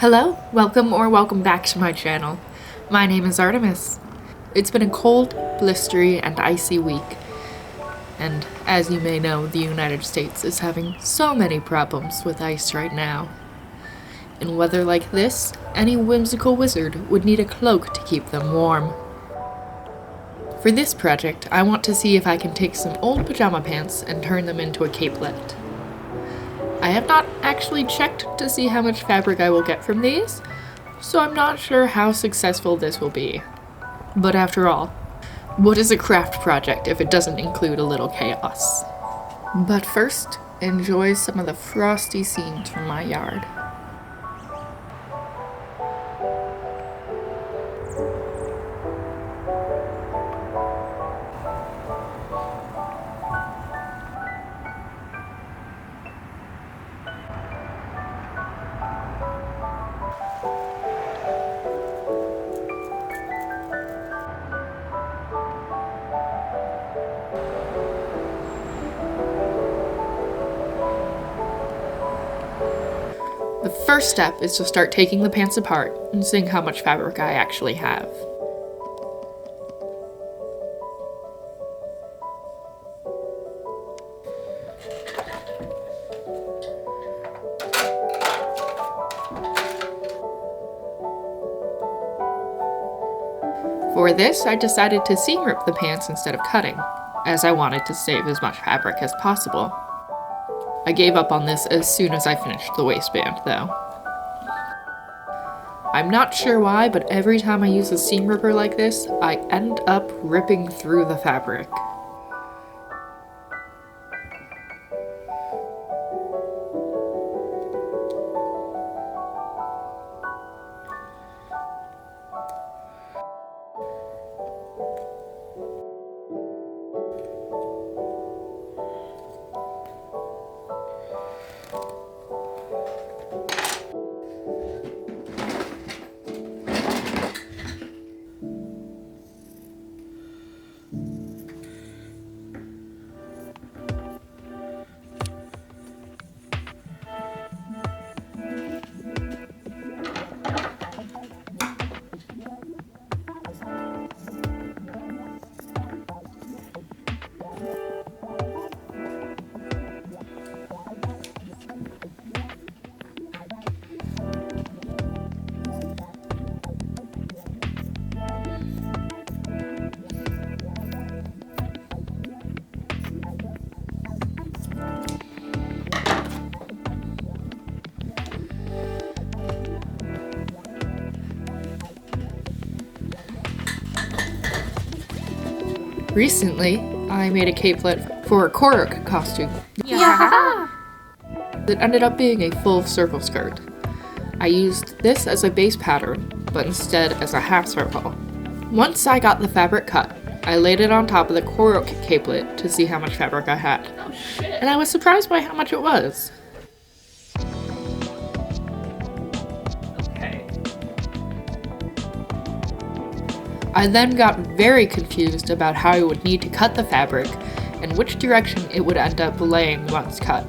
Hello, welcome back to my channel. My name is Artemis. It's been a cold, blistery, and icy week. And as you may know, the United States is having so many problems with ice right now. In weather like this, any whimsical wizard would need a cloak to keep them warm. For this project, I want to see if I can take some old pajama pants and turn them into a capelet. I have not actually checked to see how much fabric I will get from these, so I'm not sure how successful this will be. But after all, what is a craft project if it doesn't include a little chaos? But first, enjoy some of the frosty scenes from my yard. The first step is to start taking the pants apart and seeing how much fabric I actually have. For this, I decided to seam rip the pants instead of cutting, as I wanted to save as much fabric as possible. I gave up on this as soon as I finished the waistband, though. I'm not sure why, but every time I use a seam ripper like this, I end up ripping through the fabric. Recently, I made a capelet for a Korok costume. Yeah. It ended up being a full circle skirt. I used this as a base pattern, but instead as a half circle. Once I got the fabric cut, I laid it on top of the Korok capelet to see how much fabric I had. Oh shit. And I was surprised by how much it was. Okay. I then got very confused about how I would need to cut the fabric and which direction it would end up laying once cut.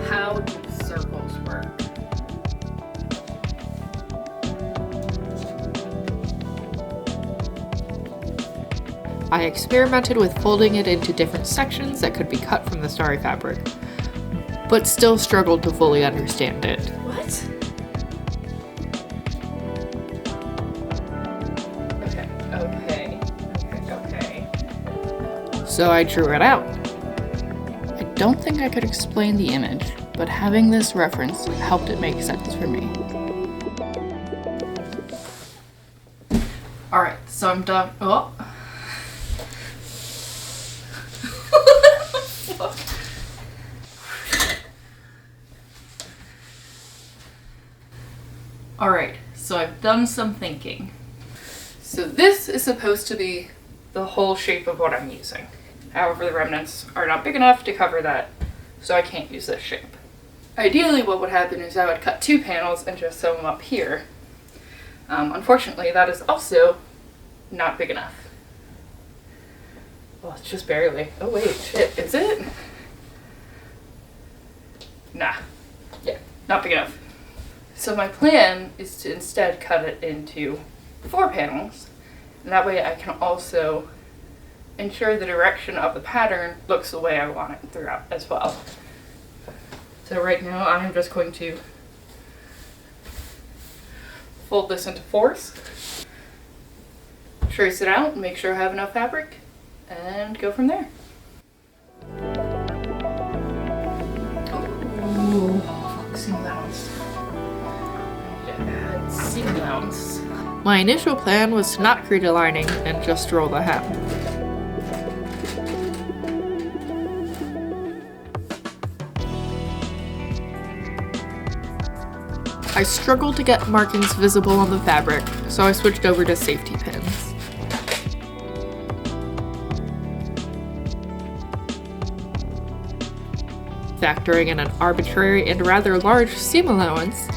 How do circles work? I experimented with folding it into different sections that could be cut from the starry fabric, but still struggled to fully understand it. What? Okay. So I drew it out. I don't think I could explain the image, but having this reference helped it make sense for me. Alright, so I'm done. Oh. Alright, so I've done some thinking. So this is supposed to be the whole shape of what I'm using. However, the remnants are not big enough to cover that, so I can't use this shape. Ideally what would happen is I would cut 2 panels and just sew them up here. Unfortunately, that is also not big enough. Well, it's just barely. Oh wait, shit, is it? Nah, yeah, not big enough. So my plan is to instead cut it into 4 panels, and that way I can also ensure the direction of the pattern looks the way I want it throughout as well. So right now I'm just going to fold this into 4s, trace it out, make sure I have enough fabric, and go from there. Ooh, fuck, seam allowance. I need to add seam allowance. My initial plan was to not create a lining and just roll the hem. I struggled to get markings visible on the fabric, so I switched over to safety pins. Factoring in an arbitrary and rather large seam allowance,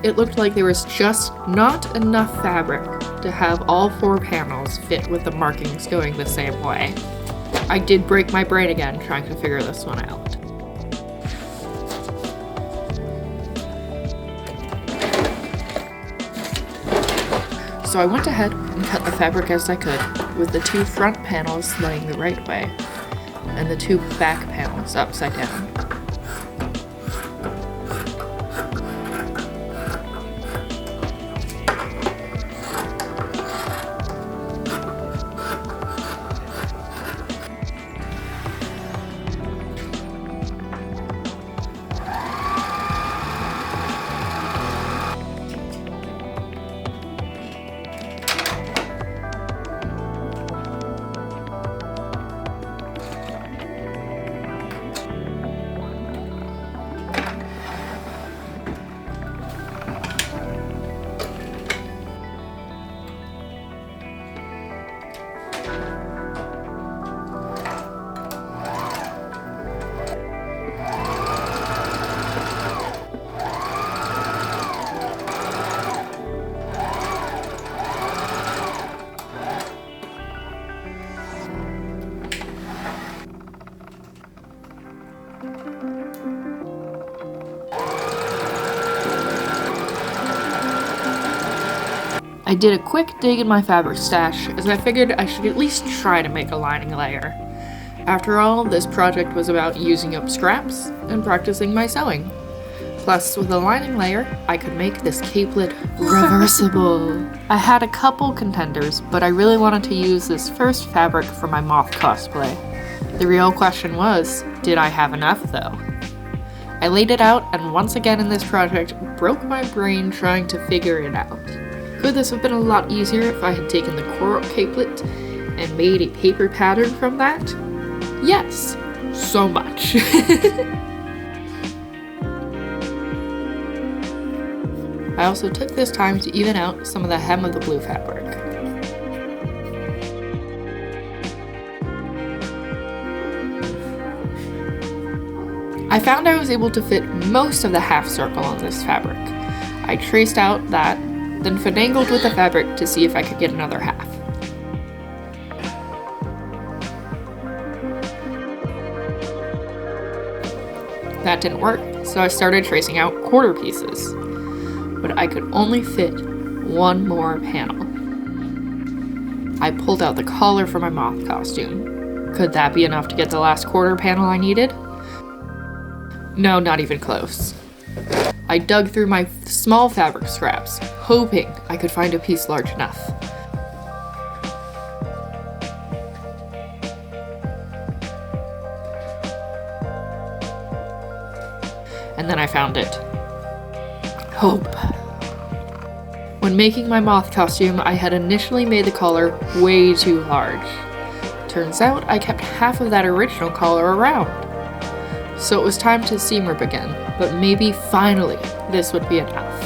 it looked like there was just not enough fabric to have all 4 panels fit with the markings going the same way. I did break my brain again trying to figure this one out. So I went ahead and cut the fabric as I could, with the 2 front panels laying the right way, and the 2 back panels upside down. I did a quick dig in my fabric stash, as I figured I should at least try to make a lining layer. After all, this project was about using up scraps and practicing my sewing. Plus, with a lining layer, I could make this capelet reversible. I had a couple contenders, but I really wanted to use this first fabric for my moth cosplay. The real question was, did I have enough though? I laid it out, and once again in this project, broke my brain trying to figure it out. Could this have been a lot easier if I had taken the coral capelet and made a paper pattern from that? Yes, so much. I also took this time to even out some of the hem of the blue fabric. I found I was able to fit most of the half circle on this fabric. I traced out that, then finagled with the fabric to see if I could get another half. That didn't work, so I started tracing out quarter pieces. But I could only fit 1 more panel. I pulled out the collar for my moth costume. Could that be enough to get the last quarter panel I needed? No, not even close. I dug through my small fabric scraps, hoping I could find a piece large enough. And then I found it. Hope. When making my moth costume, I had initially made the collar way too large. Turns out I kept half of that original collar around. So it was time to seam rip again, but maybe finally this would be enough.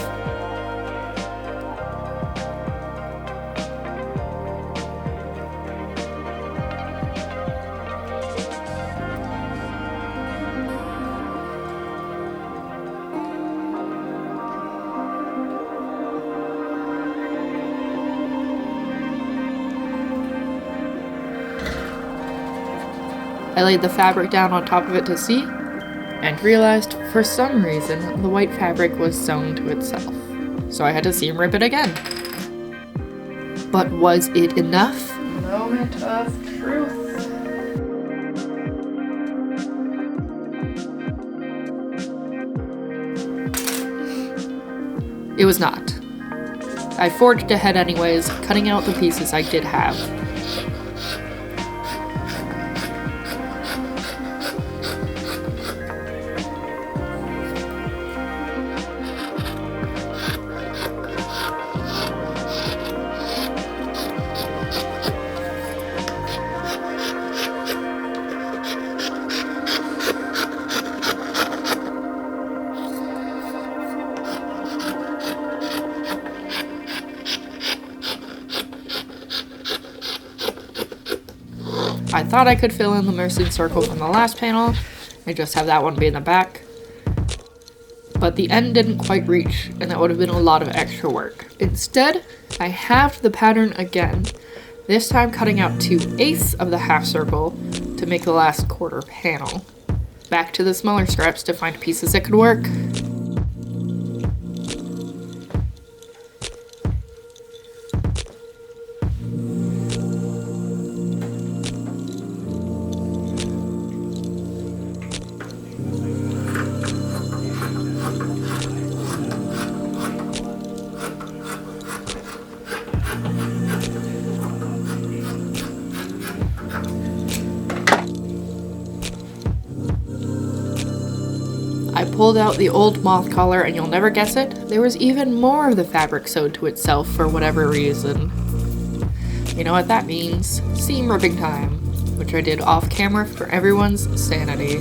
I laid the fabric down on top of it to see, and realized for some reason the white fabric was sewn to itself. So I had to seam rip it again. But was it enough? Moment of truth. It was not. I forged ahead anyways, cutting out the pieces I did have. I thought I could fill in the nursing circle from the last panel and just have that one be in the back. But the end didn't quite reach, and that would have been a lot of extra work. Instead, I halved the pattern again, this time cutting out 2/8 of the half circle to make the last quarter panel. Back to the smaller scraps to find pieces that could work. I pulled out the old moth collar, and you'll never guess it, there was even more of the fabric sewed to itself for whatever reason. You know what that means? Seam ripping time, which I did off camera for everyone's sanity.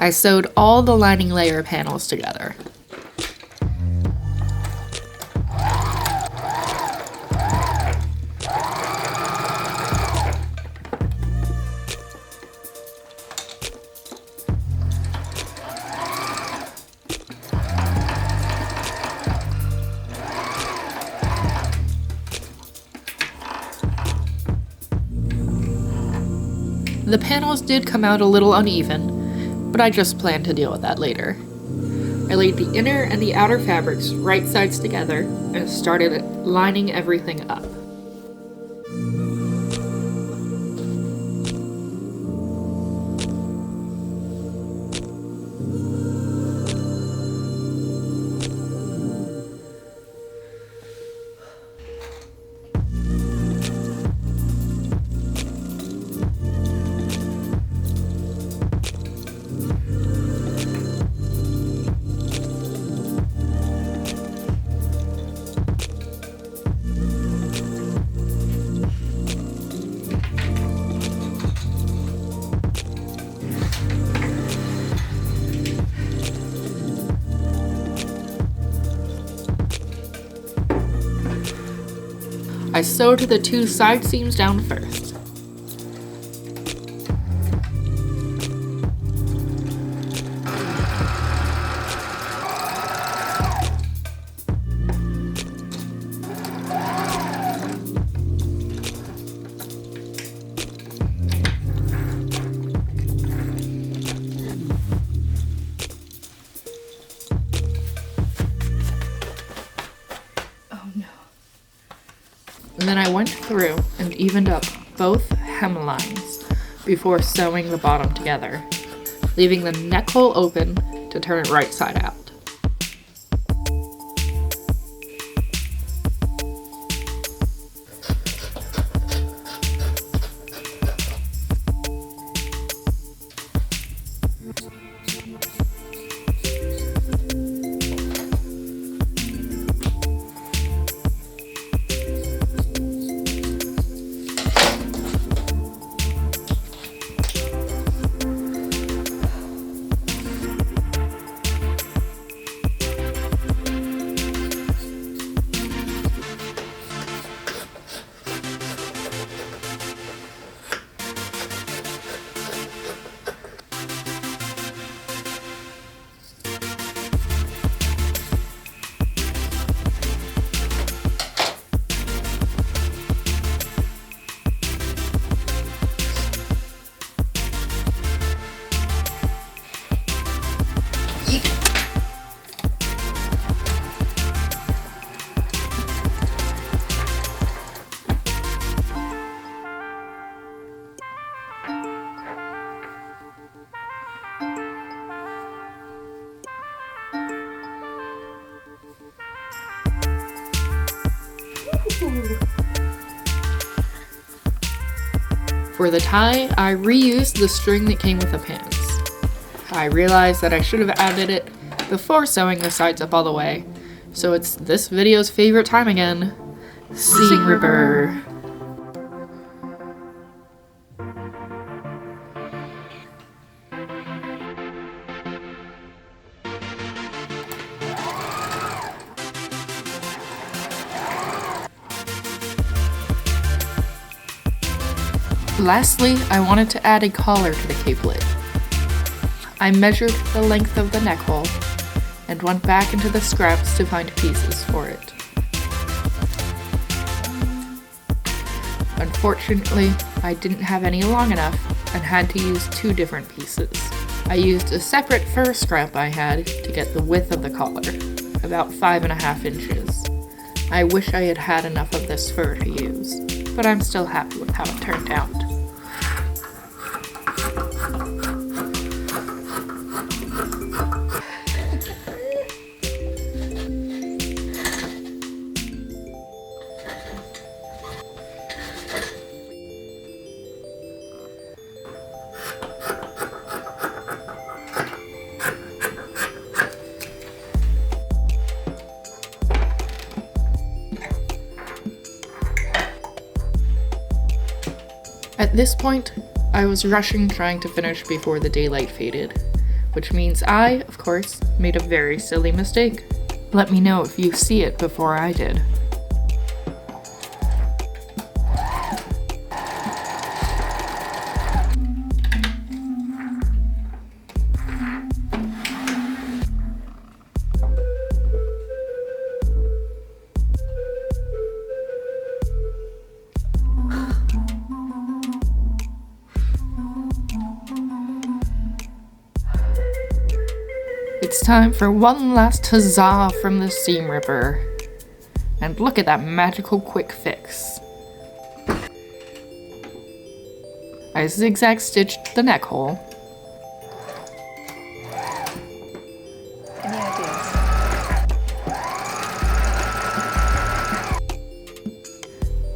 I sewed all the lining layer panels together. The panels did come out a little uneven, but I just planned to deal with that later. I laid the inner and the outer fabrics right sides together and started lining everything up. I sewed the two side seams down first. And then I went through and evened up both hemlines before sewing the bottom together, leaving the neck hole open to turn it right side out. For the tie, I reused the string that came with the pants. I realized that I should have added it before sewing the sides up all the way, so it's this video's favorite time again, seam ripper. Lastly, I wanted to add a collar to the capelet. I measured the length of the neck hole and went back into the scraps to find pieces for it. Unfortunately, I didn't have any long enough and had to use two different pieces. I used a separate fur scrap I had to get the width of the collar, about 5.5 inches. I wish I had had enough of this fur to use, but I'm still happy with how it turned out. At this point, I was rushing trying to finish before the daylight faded, which means I, of course, made a very silly mistake. Let me know if you see it before I did. It's time for one last huzzah from the seam ripper. And look at that magical quick fix. I zigzag stitched the neck hole. Any ideas?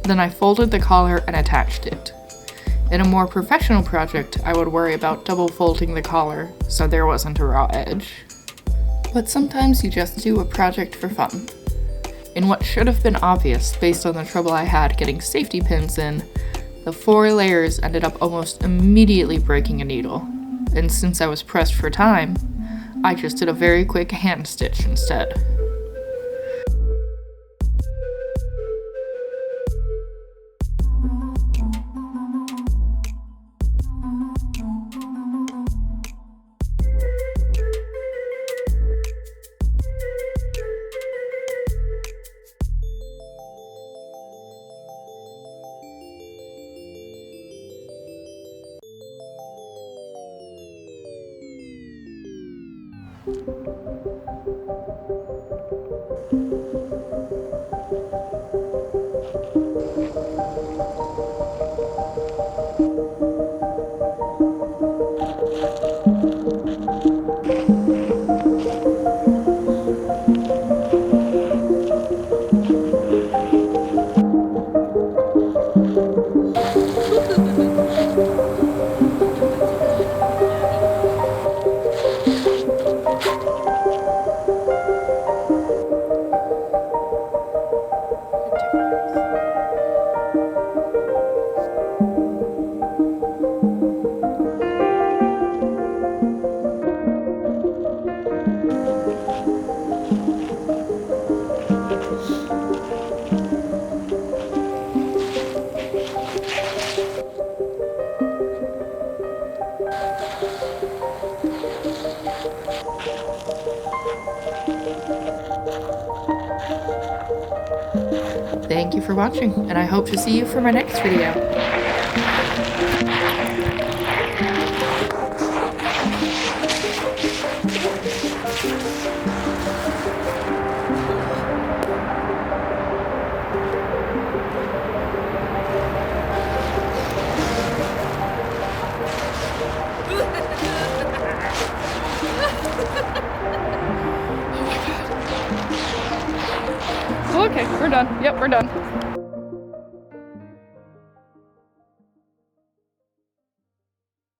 Then I folded the collar and attached it. In a more professional project, I would worry about double folding the collar so there wasn't a raw edge. But sometimes you just do a project for fun. In what should have been obvious based on the trouble I had getting safety pins in, the 4 layers ended up almost immediately breaking a needle. And since I was pressed for time, I just did a very quick hand stitch instead. Thank you for watching, and I hope to see you for my next video. Okay, we're done. Yep, we're done.